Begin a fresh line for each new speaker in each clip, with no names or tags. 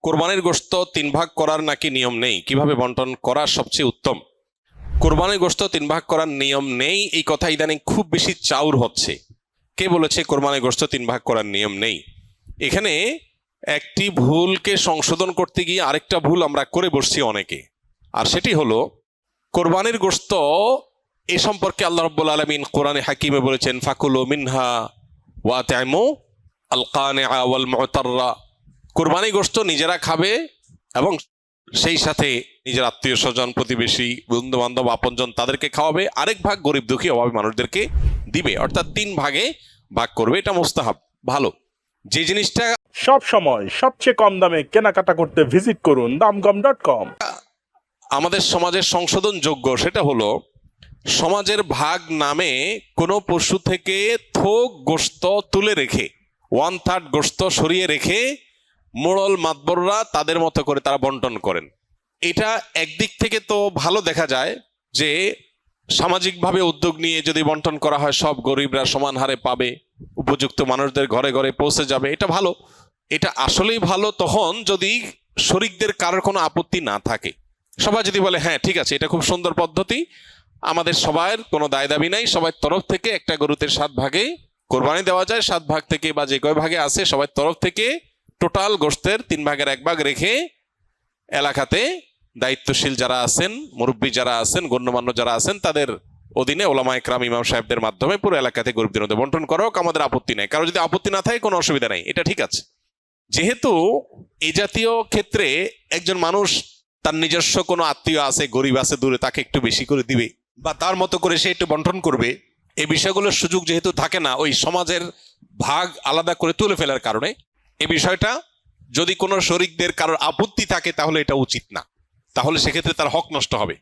কোরবানির গোশত 3 ভাগ করার নাকি নিয়ম নেই, কিভাবে বন্টন করা সবচেয়ে উত্তম? কোরবানির গোশত 3 ভাগ করার নিয়ম নেই, এই কথা ইদানিং খুব বেশি চাউর হচ্ছে। কে বলেছে কোরবানির গোশত 3 ভাগ করার নিয়ম নেই? এখানে একটি ভুলকে সংশোধন করতে গিয়ে আরেকটা ভুল আমরা করে বসছি অনেকে। আর সেটি হলো, কোরবানির গোশত এ সম্পর্কে আল্লাহ রাব্বুল আলামিন কোরআনে হাকিমে বলেছেন, ফাকুলু মিনহা ওয়া আত'ইমু আল কানিআ ওয়াল মু'তাররা। কোরবানি গোশত নিজেরা খাবে এবং সেই সাথে নিজের আত্মীয় স্বজন, প্রতিবেশী, বন্ধু বান্ধব, আপনজন তাদেরকে খাওয়াবে। আরেক ভাগ গরিব দুঃখী অভাবী মানুষদেরকে দিবে, অর্থাৎ 3 ভাগে ভাগ করবে। এটা মুস্তাহাব, ভালো। যে জিনিসটা
সব সময় সবচেয়ে কম দামে কেনাকাটা করতে ভিজিট করুন damgam.com।
আমাদের সমাজের সংশোধনযোগ্য সেটা হলো, সমাজের ভাগ নামে কোনো পশু থেকে থোক গোশত তুলে রেখে 1/3 গোশত সরিয়ে রেখে মোড়ল মাতবররা তাদের মতো করে তারা বন্টন করেন। এটা একদিক থেকে তো ভালো দেখা যায় যে সামাজিকভাবে উদ্যোগ নিয়ে যদি বন্টন করা হয় সব গরিবরা সমান হারে পাবে, উপযুক্ত মানুষদের ঘরে ঘরে পৌঁছে যাবে, এটা ভালো। এটা আসলেই ভালো তখন যদি শরিকদের কারোর কোনো আপত্তি না থাকে। সবাই যদি বলে হ্যাঁ ঠিক আছে, এটা খুব সুন্দর পদ্ধতি, আমাদের সবার কোনো দায় দাবি নাই, সবার তরফ থেকে একটা গরুতে 7 ভাগে কোরবানি দেওয়া যায়, 7 ভাগ থেকে বা যে কয় ভাগে আছে সবার তরফ থেকে টোটাল গোশতের 3 ভাগের 1 ভাগ রেখে এলাকাতে দায়িত্বশীল যারা আছেন, মুরব্বী যারা আছেন, গণ্যমান্য যারা আছেন, তাদের অধীনে ওলামা একরাম, ইমাম সাহেবদের মাধ্যমে পুরো এলাকাতে গরিবদের মধ্যে বন্টন করো, আমাদের আপত্তি নেই। কারো যদি আপত্তি না থাকে কোনো অসুবিধা নেই, এটা ঠিক আছে। যেহেতু এই জাতীয় ক্ষেত্রে একজন মানুষ তার নিজস্ব কোনো আত্মীয় আছে, গরিব আছে দূরে, তাকে একটু বেশি করে দিবে বা তার মতো করে সে একটু বন্টন করবে, এই বিষয়গুলোর সুযোগ যেহেতু থাকে না ওই সমাজের ভাগ আলাদা করে তুলে ফেলার কারণে, এই বিষয়টা যদি কোনো শরিকদের কারোর আপত্তি থাকে তাহলে এটা উচিত না, তাহলে সেক্ষেত্রে তার হক নষ্ট হবে।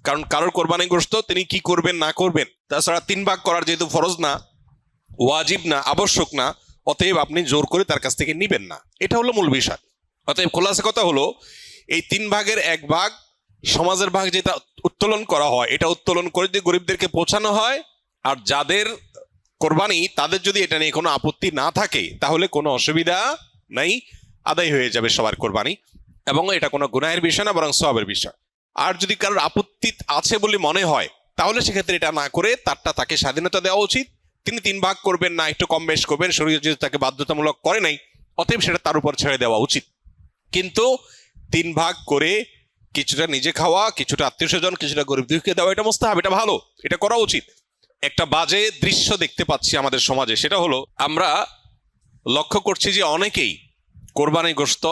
কারণ কারোর কোরবানি গোশত তিনি কি করবেন না করবেন, তাছাড়া 3 ভাগ করার যেহেতু ফরজ না, ওয়াজিব না, আবশ্যক না, অতএব আপনি জোর করে তার কাছ থেকে নিবেন না, এটা হলো মূল বিষয়। অতএব খোলাসা কথা হলো, এই 3 ভাগের 1 ভাগ সমাজের ভাগ যেটা উত্তোলন করা হয়, এটা উত্তোলন করে যদি গরিবদেরকে পৌঁছানো হয়, আর যাদের কোরবানি তাদের যদি এটা নিয়ে কোনো আপত্তি না থাকে তাহলে কোনো অসুবিধা নাই, আদায় হয়ে যাবে সবার কোরবানি, এবং এটা কোনো গুনাহের বিষয় না, বরং সওয়াবের বিষয়। আর যদি কারোর আপত্তি আছে বলে মনে হয় তাহলে সেক্ষেত্রে এটা না করে তারটা তাকে স্বাধীনতা দেওয়া উচিত। তিনি 3 ভাগ করবেন না, একটু কম বেশ করবেন, শরীয়ত যেহেতু তাকে বাধ্যতামূলক করে নাই, অতএব সেটা তার উপর ছেড়ে দেওয়া উচিত। কিন্তু 3 ভাগ করে কিছুটা নিজে খাওয়া, কিছুটা আত্মীয় স্বজন, কিছুটা গরিব দুঃখীকে দেওয়া, এটা মুস্তাহাব, এটা ভালো, এটা করা উচিত। একটা বাজে দৃশ্য দেখতে পাচ্ছি আমাদের সমাজে, সেটা হলো আমরা লক্ষ্য করছি যে অনেকেই কোরবানি গোশত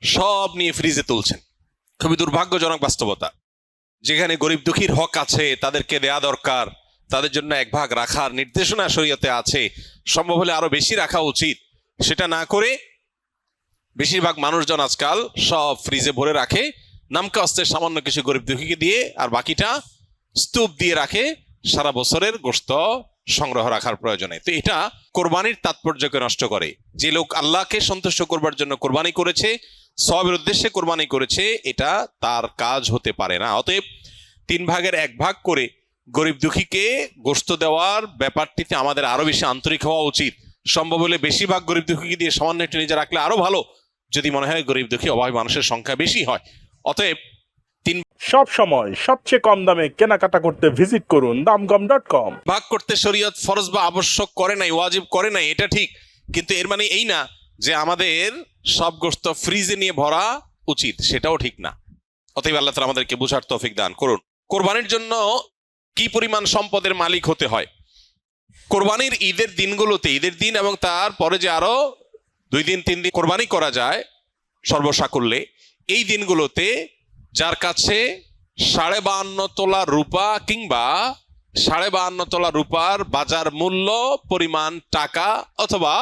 সব নিয়ে ফ্রিজে তুলছেন। খুবই দুর্ভাগ্যজনক বাস্তবতা। যেখানে গরিব দুঃখীর হক আছে, তাদেরকে দেয়া দরকার, তাদের জন্য 1 ভাগ রাখার নির্দেশনা শরীয়তে আছে, সম্ভব হলে আরো বেশি রাখা উচিত, সেটা না করে বেশিরভাগ মানুষজন আজকাল সব ফ্রিজে ভরে রাখে, নামকা অস্তে সামান্য কিছু গরিব দুঃখীকে দিয়ে আর বাকিটা স্তূপ দিয়ে রাখে সারা বছরের গোশত সংগ্রহ রাখার প্রয়োজনে। তো এটা কোরবানির তাৎপর্যকে নষ্ট করে। যে লোক আল্লাহকে সন্তুষ্ট করবার জন্য কোরবানি করেছে, সওয়াবের উদ্দেশ্যে কোরবানি করেছে, এটা তার কাজ হতে পারে না। অতএব 3 ভাগের 1 ভাগ করে গরিব দুঃখীকে গোশত দেওয়ার ব্যাপারটিতে আমাদের আরো বেশি আন্তরিক হওয়া উচিত। সম্ভব হলে বেশিরভাগ গরিব দুঃখীকে দিয়ে সামান্য একটু নিজে রাখলে আরো ভালো, যদি মনে হয় গরিব দুঃখী অভাবী মানুষের সংখ্যা বেশি হয়। অতএব
সব সময় সবচেয়ে কম দামে কেনাকাটা করতে ভিজিট করুন damgam.com।
ভাগ করতে শরীয়ত ফরজ বা আবশ্যক করে নাই, ওয়াজিব করে নাই, এটা ঠিক, কিন্তু এর মানে এই না যে আমাদের সব গোশত ফ্রিজে নিয়ে ভরা উচিত, সেটাও ঠিক না। অতএব আল্লাহ তাআলা আমাদেরকে বুঝার তৌফিক দান করুন। কোরবানির জন্য কি পরিমাণ সম্পদের মালিক হতে হয়? কোরবানির ঈদের দিনগুলোতে, ঈদের দিন এবং তার পরে যে আরো 2 দিন 3 দিন কোরবানি করা যায় সর্বসাকুল্যে, এই দিনগুলোতে যার কাছে 52.5 তোলা রূপা কিংবা 52.5 তোলা রূপার বাজার মূল্য পরিমাণ টাকা অথবা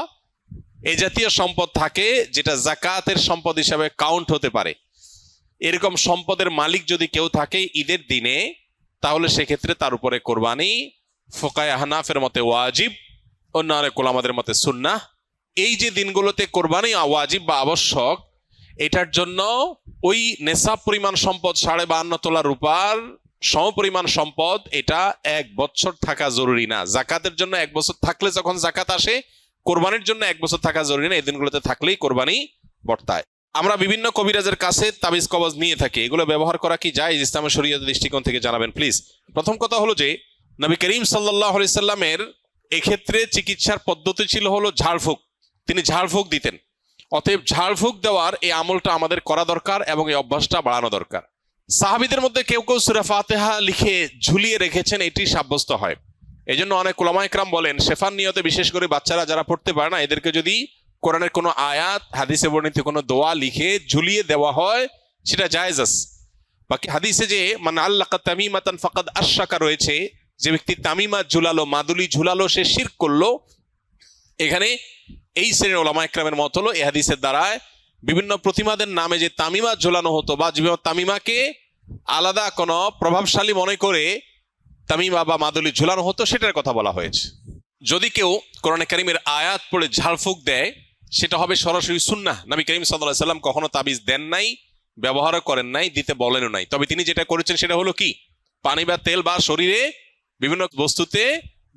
এই জাতীয় সম্পদ থাকে যেটা যাকাতের সম্পদ হিসাবে কাউন্ট হতে পারে, এরকম সম্পদের মালিক যদি কেউ থাকে ঈদের দিনে, তাহলে সেক্ষেত্রে তার উপরে কোরবানি ফুকায়ে হানাফের মতে ওয়াজিব, অন্য অনেক উলামাদের মতে সুন্নাহ। এই যে দিনগুলোতে কোরবানি ওয়াজিব বা আবশ্যক, এটার জন্য ওই নেশাব পরিমাণ সম্পদ 52.5 তোলা রূপার সমপরিমাণ সম্পদ, এটা 1 বছর থাকা জরুরি না। যাকাতের জন্য 1 বছর থাকলে যখন যাকাত আসে, কোরবানির জন্য 1 বছর থাকা জরুরি না, এই দিনগুলোতে থাকলেই কোরবানি বর্তায়। আমরা বিভিন্ন কবিরাজের কাছে তাবিজ কবজ নিয়ে থাকি, এগুলো ব্যবহার করা কি জায়েজ ইসলামের শরীয়তের দৃষ্টিকোণ থেকে জানাবেন প্লিজ। প্রথম কথা হলো যে নবী করিম সাল্লাল্লাহু আলাইহি সাল্লামের এক্ষেত্রে চিকিৎসার পদ্ধতি ছিল হলো ঝাড়ফুঁক, তিনি ঝাড়ফুঁক দিতেন। অতএব ঝাড়ফুঁক দেওয়ার এই আমলটা আমাদের করা দরকার এবং এই অভ্যাসটা বাড়ানো দরকার। সাহাবীদের মধ্যে কেউ কেউ সূরা ফাতিহা লিখে ঝুলিয়ে রেখেছেন, এটি সাব্যস্ত হয়। এই জন্য অনেক উলামা ইকরাম বলেন শেফার নিয়তে বিশেষ করে বাচ্চারা যারা পড়তে পারে না এদেরকে যদি কোরআনের কোনো আয়াত হাদিসে বর্ণিত কোনো দোয়া লিখে ঝুলিয়ে দেওয়া হয় সেটা জায়েজ আছে। বাকি হাদিসে যে মান আল্লাকা তামিমাতান ফাকাদ আশরাকা রয়েছে, যে ব্যক্তি তামিমা ঝুলালো, মাদুলি ঝুলালো, সে শিরক করলো। এখানে এই শ্রেণীর ওলামা ইকরামের মত হলো এই হাদিসের দ্বারায় বিভিন্ন প্রতিমাদের নামে যে তামিমা ঝোলানো হতো বা তামিমাকে আলাদা কোনো প্রভাবশালী মনে করে তামিমা বা মাদুলি ঝুলানো হতো সেটার কথা বলা হয়েছে। যদি কেউ কোরআনে কারীমের আয়াত পড়ে ঝাড়ফুঁক দেয় সেটা হবে সরাসরি সুন্নাহ। নবী করিম সাল্লাল্লাহু আলাইহি সাল্লাম কখনো তাবিজ দেন নাই, ব্যবহারও করেন নাই, দিতে বলেনও নাই। তবে তিনি যেটা করেছেন সেটা হলো কি, পানি বা তেল বা শরীরে বিভিন্ন বস্তুতে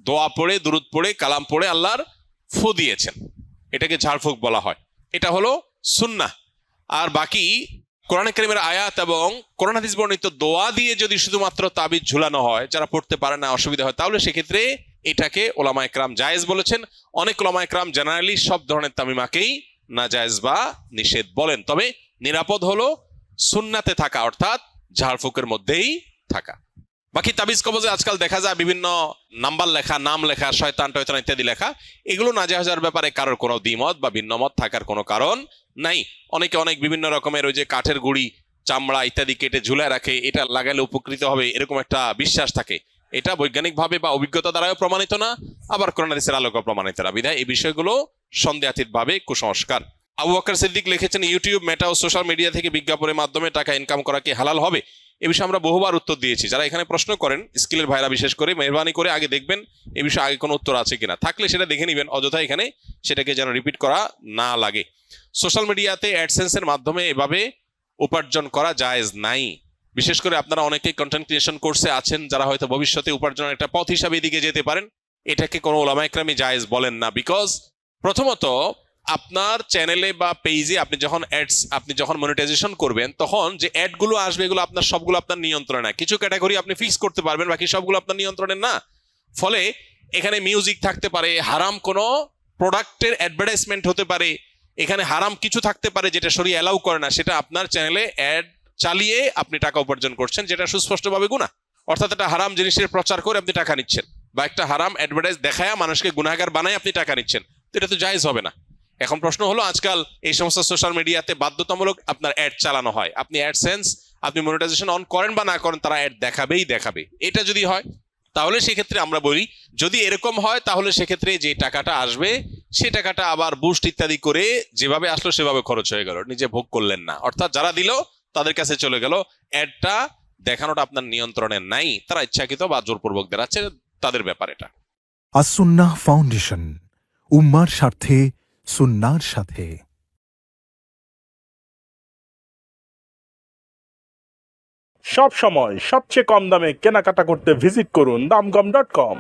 দোয়া পড়ে, দুরূদ পড়ে, কালাম পড়ে আল্লাহর ফু দিয়েছেন, এটাকে ঝাড়ফুঁক বলা হয়। এটা হলো সুন্নাহ। আর বাকি কোরআনে কারীমের আয়াত এবং কোরআন হাদিস বর্ণিত দোয়া দিয়ে যদি শুধুমাত্র তাবিজ ঝুলানো হয়, যারা পড়তে পারে না, অসুবিধা হয়, তাহলে সেক্ষেত্রে এটাকে ওলামা ইকরাম জায়েজ বলেছেন। অনেক ওলামা ইকরাম জেনারেলি সব ধরনের তামিমাকেই নাজায়েজ বা নিষেধ বলেন। তবে নিরাপদ হলো সুন্নাতে থাকা, অর্থাৎ ঝাড়ফুঁকের মধ্যেই থাকা। বাকি তাবিজ কবজে আজকাল দেখা যায় বিভিন্ন নাম্বার লেখা, নাম লেখা, শয়তান টয়তান ইত্যাদি লেখা, এগুলো নাজায়েজের ব্যাপারে কারোর কোনো দ্বিমত বা ভিন্নমত থাকার কোনো কারণ নাই। অনেকে অনেক বিভিন্ন রকমের ওই যে কাঠের গুড়ি, চামড়া ইত্যাদি কেটে ঝুলায় রাখে, এটা লাগালে উপকৃত হবে এরকম একটা বিশ্বাস থাকে। এটা বৈজ্ঞানিকভাবে বা অভিজ্ঞতা দ্বারাও প্রমাণিত না, আবার কোরআন হাদিসের আলোকেও প্রমাণিত না। বিধায় এই বিষয়গুলো সন্দেহাতীতভাবে কুসংস্কার। আবু বকর সিদ্দিক লিখেছেন ইউটিউব, মেটা ও সোশ্যাল মিডিয়া থেকে বিজ্ঞাপনের মাধ্যমে টাকা ইনকাম করা কি হালাল হবে? এ বিষয়ে আমরা বহুবার উত্তর দিয়েছি। যারা এখানে প্রশ্ন করেন স্কিলের ভাইরা বিশেষ করে মেহরবানি করে আগে দেখবেন এ বিষয়ে আগে কোনো উত্তর আছে কিনা, থাকলে সেটা দেখে নেবেন, অযথা এখানে সেটাকে যেন রিপিট করা না লাগে। সোশ্যাল মিডিয়াতে অ্যাডসেন্সের মাধ্যমে এভাবে উপার্জন করা জায়েজ নাই। বিশেষ করে আপনারা অনেকেই কন্টেন্ট ক্রিয়েশন কোর্সে আছেন, যারা হয়তো ভবিষ্যতে উপার্জনের একটা পথ হিসাবে এদিকে যেতে পারেন, এটাকে কোনো ওলামা ইকরামই জায়েজ বলেন না। বিকজ প্রথমত আপনার চ্যানেলে বা পেজে আপনি যখন মনিটাইজেশন করবেন, তখন যে অ্যাডগুলো আসবে এগুলো আপনার সবগুলো আপনার নিয়ন্ত্রণে না। কিছু ক্যাটাগরি আপনি ফিক্স করতে পারবেন, বাকি সবগুলো আপনার নিয়ন্ত্রণে না। ফলে এখানে মিউজিক থাকতে পারে, হারাম কোনো প্রোডাক্টের অ্যাডভার্টাইজমেন্ট হতে পারে, এখানে হারাম কিছু থাকতে পারে যেটা শরীয়ত অ্যালাউ করে না, সেটা আপনার চ্যানেলে অ্যাড চালিয়ে আপনি টাকা উপার্জন করছেন, যেটা সুস্পষ্টভাবে গুনাহ। অর্থাৎ একটা হারাম জিনিসের প্রচার করে আপনি টাকা নিচ্ছেন, বা একটা হারাম অ্যাডভার্টাইজ দেখায় মানুষকে গুনাহগার বানায় আপনি টাকা নিচ্ছেন, তো এটা তো জায়েজ হবে না। এখন প্রশ্ন হলো, আজকাল এই সমস্ত সোশ্যাল মিডিয়াতে বাধ্যতামূলক আপনার অ্যাড চালানো হয়, আপনি অ্যাডসেন্স আপনি মনিটাইজেশন অন করেন বা না করেন, তারা অ্যাড দেখাবে। এটা যদি হয় তাহলে সেক্ষেত্রে আমরা বলি, যদি এরকম হয় তাহলে সেক্ষেত্রে যে টাকাটা আসবে সে টাকাটা আবার বুস্ট ইত্যাদি করে যেভাবে আসলো সেভাবে খরচ হয়ে গেল, নিজে ভোগ করলেন না। অর্থাৎ যারা দিল তাদের কাছে চলে গেল, অ্যাডটা দেখানোটা আপনার নিয়ন্ত্রণে নাই, তারা ইচ্ছাকৃত বা জোরপূর্বক দেখাচ্ছে, তাদের ব্যাপার এটা।
আসুন্নাহ ফাউন্ডেশন, উম্মার স্বার্থে, সুন্নাহর সাথে।
সব সময় সবচেয়ে কম দামে কেনাকাটা করতে ভিজিট করুন damgam.com।